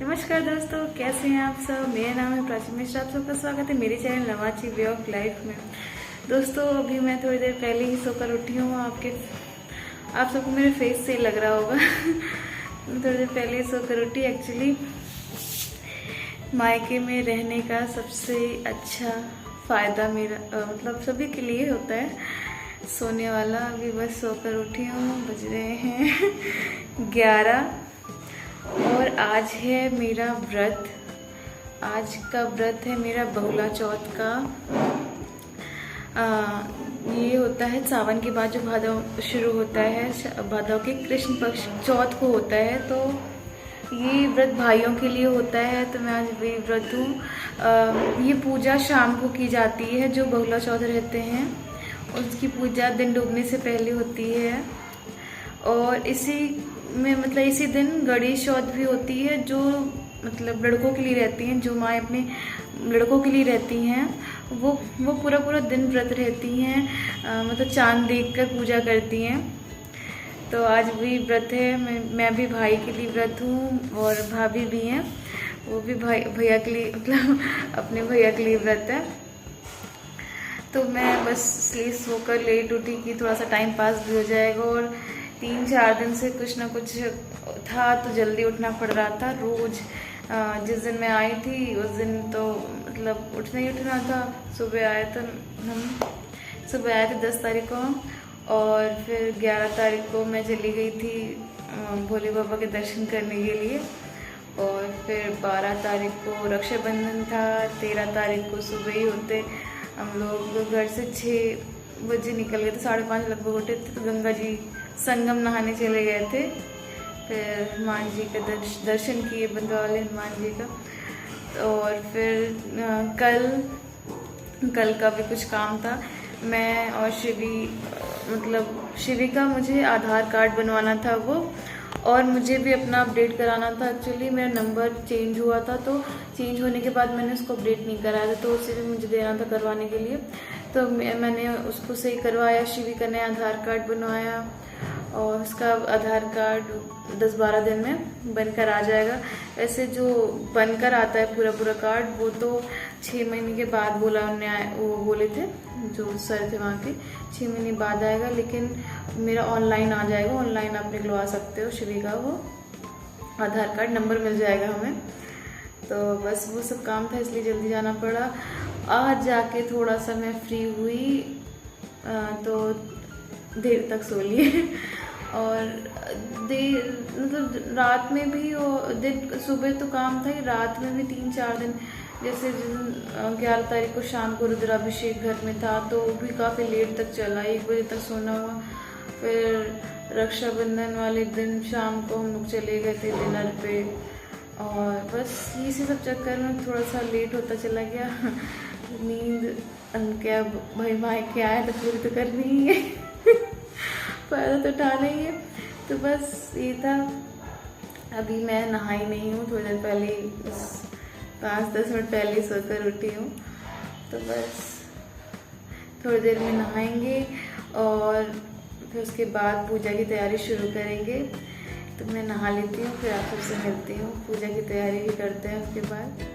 नमस्कार दोस्तों, कैसे हैं आप सब। मेरा नाम है प्राची मिश्रा। आप सबका स्वागत है मेरे चैनल नवाची वे ऑफ लाइफ में। दोस्तों, अभी मैं थोड़ी देर पहले ही सोकर उठी हूँ। आप सबको मेरे फेस से लग रहा होगा मैं थोड़ी देर पहले ही सोकर उठी। एक्चुअली मायके में रहने का सबसे अच्छा फ़ायदा मेरा मतलब सभी के लिए होता है सोने वाला। अभी बस सोकर उठी हूँ, बज रहे हैं 11 और आज है मेरा व्रत। आज का व्रत है मेरा बहुला चौथ का। ये होता है सावन के बाद जो भादव शुरू होता है, भादव के कृष्ण पक्ष चौथ को होता है। तो ये व्रत भाइयों के लिए होता है, तो मैं आज भी व्रत हूँ। ये पूजा शाम को की जाती है। जो बहुला चौथ रहते हैं उसकी पूजा दिन डूबने से पहले होती है। और इसी में मतलब इसी दिन गणेश चौथ भी होती है, जो मतलब लड़कों के लिए रहती हैं। जो माँ अपने लड़कों के लिए रहती हैं वो पूरा दिन व्रत रहती हैं। मतलब चांद देखकर पूजा करती हैं। तो आज भी व्रत है। मैं भी भाई के लिए व्रत हूँ और भाभी भी हैं, वो भी भैया के लिए मतलब अपने भैया के लिए व्रत है। तो मैं बस इसलिए सोकर लेट उठी कि थोड़ा सा टाइम पास भी हो जाएगा। और 3-4 दिन से कुछ ना कुछ था तो जल्दी उठना पड़ रहा था रोज़। जिस दिन मैं आई थी उस दिन तो मतलब उठना ही उठना था। सुबह आए थे 10 तारीख को, और फिर 11 तारीख को मैं चली गई थी भोले बाबा के दर्शन करने के लिए। और फिर 12 तारीख को रक्षाबंधन था। 13 तारीख को सुबह ही होते हम लोग घर से 6 बजे निकल गए थे, 5:30 लगभग उठे थे। तो गंगा जी संगम नहाने चले गए थे। फिर हनुमान जी का दर्शन किए, बंदवा वाले हनुमान जी का। और फिर कल का भी कुछ काम था। मैं और शिवी का मुझे आधार कार्ड बनवाना था वो, और मुझे भी अपना अपडेट कराना था। एक्चुअली मेरा नंबर चेंज हुआ था, तो चेंज होने के बाद मैंने उसको अपडेट नहीं कराया था, तो उसे भी मुझे देना था करवाने के लिए। तो मैंने उसको सही करवाया। शिवी का नया आधार कार्ड बनवाया और उसका आधार कार्ड 10-12 दिन में बनकर आ जाएगा। ऐसे जो बनकर आता है पूरा कार्ड, वो तो 6 महीने के बाद वो बोले थे जो सर थे वहाँ के, 6 महीने बाद आएगा। लेकिन मेरा ऑनलाइन आ जाएगा। ऑनलाइन आप निकलवा सकते हो शिवी का वो आधार कार्ड, नंबर मिल जाएगा हमें। तो बस वो सब काम था, इसलिए जल्दी जाना पड़ा। आज जाके थोड़ा सा मैं फ्री हुई तो देर तक सो लिए। और देर मतलब रात में भी दिन सुबह तो काम था ही, रात में भी 3-4 दिन। जैसे 11 तारीख को शाम को रुद्राभिषेक घर में था, तो भी काफ़ी लेट तक चला, 1 बजे तक सोना हुआ। फिर रक्षाबंधन वाले दिन शाम को हम लोग चले गए थे डिनर पे। और बस इसी सब चक्कर में थोड़ा सा लेट होता चला गया। नींद क्या भाई के आए तो पूरी तो करनी ही है फ़ायदा तो उठाना ही है। तो बस ये था। अभी मैं नहाई नहीं हूँ, थोड़ी देर पहले 5-10 मिनट पहले सोकर उठी हूँ। तो बस थोड़ी देर में नहाएंगे और फिर उसके बाद पूजा की तैयारी शुरू करेंगे। तो मैं नहा लेती हूँ, फिर आप सबसे मिलती हूँ। पूजा की तैयारी भी करते हैं उसके बाद।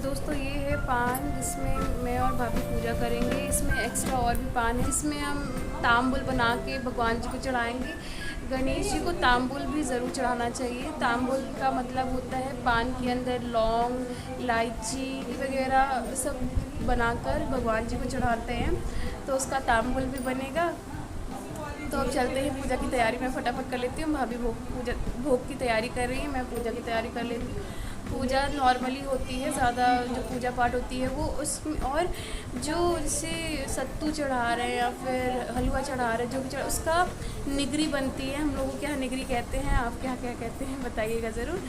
दोस्तों, ये है पान जिसमें मैं और भाभी पूजा करेंगे। इसमें एक्स्ट्रा और भी पान है, जिसमें हम तांबुल बना के भगवान जी को चढ़ाएंगे। गणेश जी को तांबुल भी ज़रूर चढ़ाना चाहिए। तांबुल का मतलब होता है पान के अंदर लौंग, इलायची वगैरह सब बनाकर भगवान जी को चढ़ाते हैं, तो उसका तांबुल भी बनेगा। तो अब चलते हैं पूजा की तैयारी मैं फटाफट कर लेती हूँ। भाभी भोग की तैयारी कर रही है, मैं पूजा की तैयारी कर लेती हूँ। पूजा नॉर्मली होती है, ज़्यादा जो पूजा पाठ होती है वो उसमें, और जो जैसे सत्तू चढ़ा रहे हैं या फिर हलवा चढ़ा रहे हैं, जो भी चढ़ा उसका निगरी बनती है। हम लोगों के यहाँ निगरी कहते हैं, आपके यहाँ क्या कहते हैं बताइएगा ज़रूर।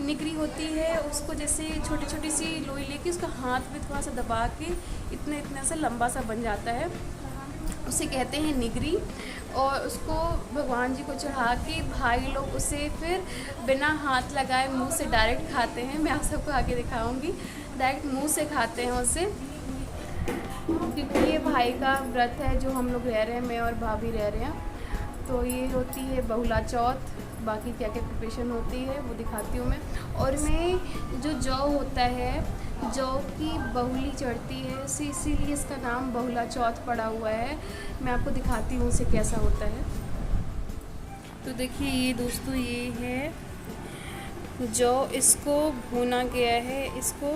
निगरी होती है, उसको जैसे छोटी छोटी सी लोई लेके उसका हाथ में थोड़ा सा दबा के इतना इतना सा लंबा सा बन जाता है, उसे कहते हैं निगरी। और उसको भगवान जी को चढ़ा के भाई लोग उसे फिर बिना हाथ लगाए मुंह से डायरेक्ट खाते हैं। मैं आप सबको आगे दिखाऊंगी, डायरेक्ट मुंह से खाते हैं उसे, क्योंकि ये भाई का व्रत है जो हम लोग रह रहे हैं, मैं और भाभी रह रहे हैं। तो ये होती है बहुला चौथ, बाकी क्या क्या प्रिपरेशन होती है वो दिखाती हूँ मैं। और मैं जो जौ होता है, जौ की बहुली चढ़ती है, इसीलिए इसका नाम बहुला चौथ पड़ा हुआ है। मैं आपको दिखाती हूँ उसे कैसा होता है। तो देखिए ये दोस्तों, ये है जौ, इसको भुना गया है, इसको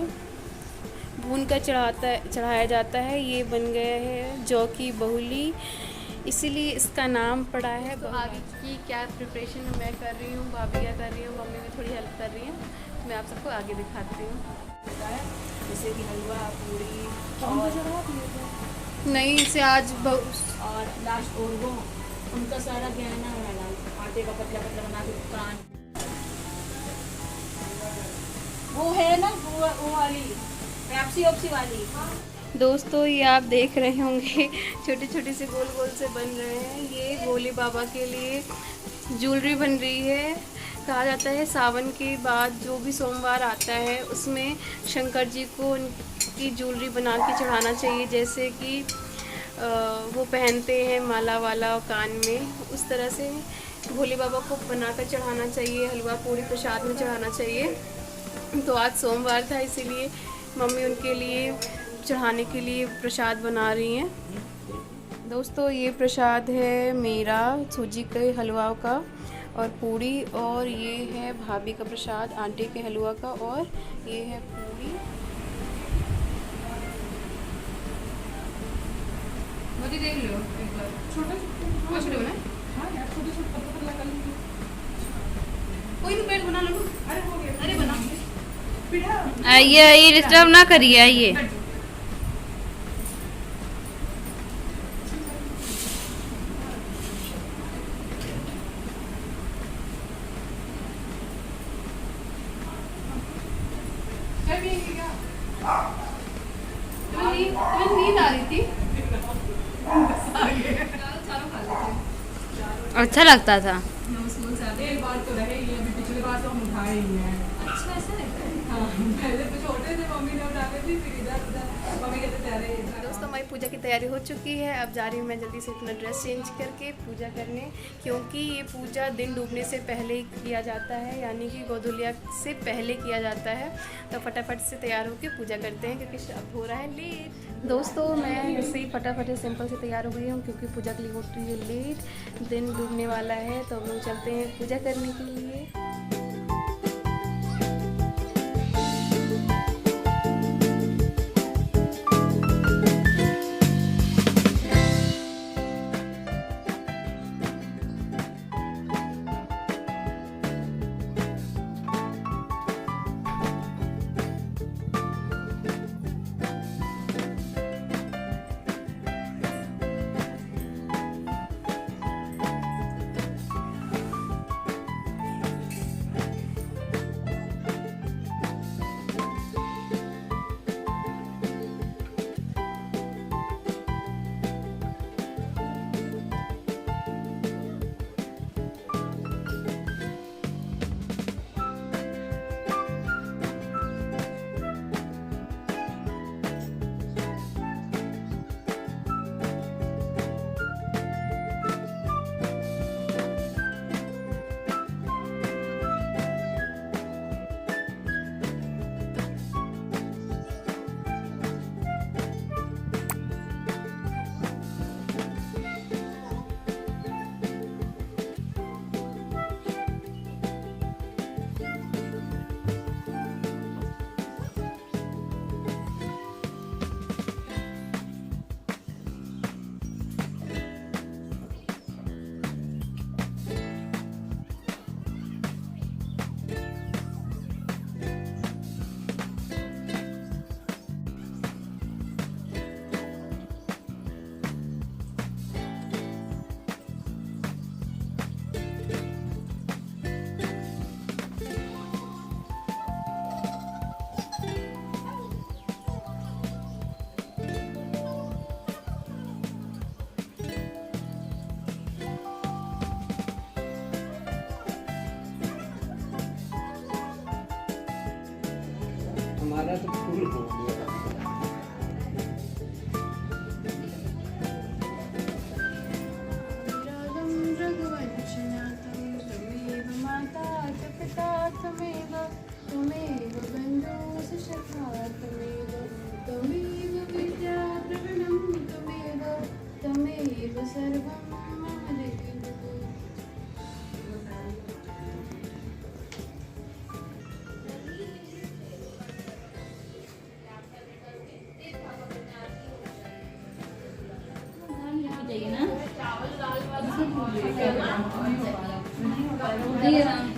भून कर चढ़ाया जाता है। ये बन गया है जौ की बहुली, इसीलिए इसका नाम पड़ा है। तो आगे की क्या प्रिपरेशन मैं कर रही हूँ, भाभी क्या कर रही हूँ, मम्मी भी थोड़ी हेल्प कर रही है, मैं आप सबको आगे दिखाती हूँ। जैसे कि हलवा, पूरी नहीं, इसे आज और लास्ट और वो उनका सारा गहना वाला आटे का पतला पतला बना के कान, वो है ना वो वाली पेप्सी ओप्सी वाली। दोस्तों ये आप देख रहे होंगे छोटे छोटे से गोल गोल से बन रहे हैं, ये भोले बाबा के लिए ज्वेलरी बन रही है। कहा जाता है सावन के बाद जो भी सोमवार आता है उसमें शंकर जी को उनकी ज्वेलरी बना के चढ़ाना चाहिए, जैसे कि वो पहनते हैं माला वाला कान में, उस तरह से भोले बाबा को बनाकर चढ़ाना चाहिए, हलवा पूरी प्रसाद में चढ़ाना चाहिए। तो आज सोमवार था, इसीलिए मम्मी उनके लिए चढ़ाने के लिए प्रसाद बना रही हैं। दोस्तों ये प्रसाद है मेरा सूजी के हलवा का और पूरी, और ये है भाभी का प्रसाद आटे के हलवा का, और ये है पूरी। मुझे देख लो एक बार, छोटा छोटा बना, हाँ यार छोटे छोटे पतला कर लो, कोई नहीं पेट बना लो। अरे हो गया, अरे बना ये डिस्टर्ब ना करिए, आइए। नींद आ रही थी, अच्छा लगता था। एक बार तो रहे ही, अभी पिछले बार तो हम उठाए ही हैं। अच्छा ऐसा लगता है। हाँ, पहले तो छोटे थे, मम्मी ने उठाते थे, फिर इधर उधर मम्मी कहते थे अरे। दोस्तों हमारी पूजा की तैयारी हो चुकी है, अब जा रही हूँ मैं जल्दी से अपना ड्रेस चेंज करके पूजा करने, क्योंकि ये पूजा दिन डूबने से पहले ही किया जाता है, यानी कि गोधुलिया से पहले किया जाता है। तो फटाफट से तैयार होकर पूजा करते हैं, क्योंकि अब हो रहा है लेट। दोस्तों मैं ऐसे ही फटाफट से सिंपल से तैयार हो गई हूँ, क्योंकि पूजा के लिए हो रही है लेट, दिन डूबने वाला है। तो हम लोग चलते हैं पूजा करने के लिए।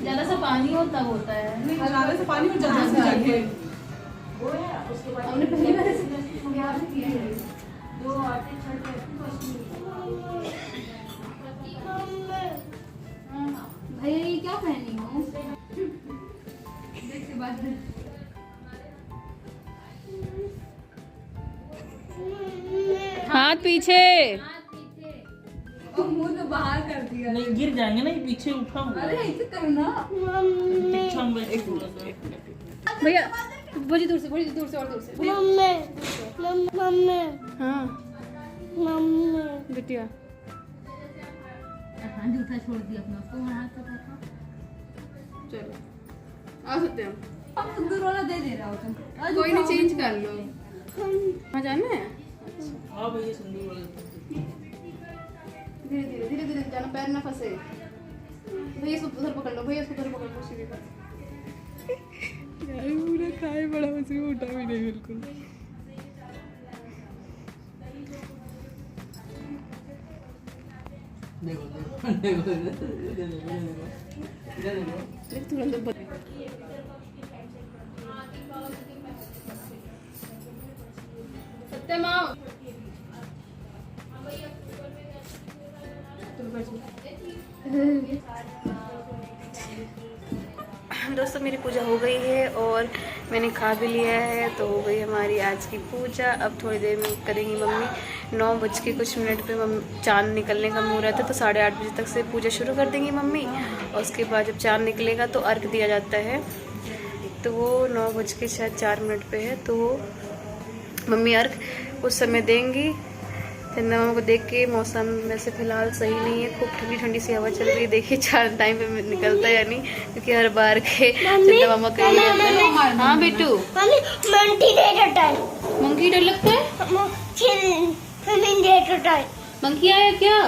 ज्यादा सा पानी हो तब होता है। ज्यादा से पानी और ज्यादा से जाके हमने पहली बार ऐसे किया है। दो आटे छठे भैया ये क्या पहनी हो? देख के बाद हाथ पीछे। मुंह तो बाहर कर दिया। नहीं गिर जाएंगे ना, ये पीछे उठा हुआ है। अरे ऐसे करना। पीछे हम एक भैया बड़ी दूर से और दूर से। हाँ बिटिया हाँ जूता छोड़ दिया अपना, उसको हाथ तो रखा। चलो आ सकते हैं अब खुद वाला दे रहा हो तुम। कोई नहीं, चेंज कर लो। वहाँ जाना है? हाँ भैया सिंदूर वाला। धीरे धीरे जाना, पैर ना फंसे। भैया इसको उधर पकड़ लो, सीधे पर। यार पूरा खाए बड़ा मछली उठा भी नहीं बिल्कुल। देखो सत्यमा दोस्तों मेरी पूजा हो गई है और मैंने खा भी लिया है, तो हो गई हमारी आज की पूजा। अब थोड़ी देर में करेंगी मम्मी। 9 बज के कुछ मिनट पे चांद निकलने का मुहूर्त है, तो 8:30 बजे तक से पूजा शुरू कर देंगी मम्मी। और उसके बाद जब चांद निकलेगा तो अर्घ दिया जाता है, तो वो 9 बज के शायद 4 मिनट पे है, तो मम्मी अर्घ उस समय देंगी। चंदा मामा को देख के मौसम वैसे फिलहाल सही नहीं है, खूब ठंडी ठंडी सी हवा चल रही है। देखिए चांद टाइम पे निकलता है या नहीं, क्योंकि हर बार के चंदा मामा का ही रहता है। हाँ बेटू, मंकी डर लगता है? मंकी आया क्या?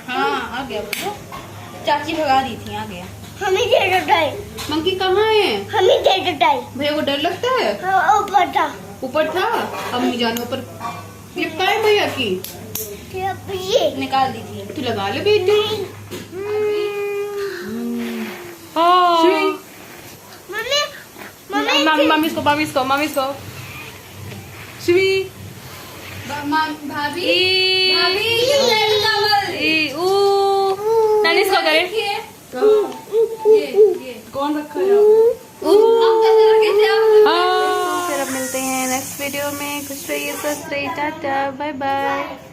हाँ आ गया वो, चाची भगा दी थी, आ गया। मंकी कहाँ है? भैया को डर लगता है? ऊपर था, अम्मी जान ऊपर लिपटा है भैया की, निकाल दी थी। तू लगा ले बेटी। मम्मी इसको श्री भाभी नानी इसको करे। ये कौन रखा है? फिर अब मिलते हैं नेक्स्ट वीडियो में। खुश रहिए, स्वस्थ रहिए, टाटा बाय बाय।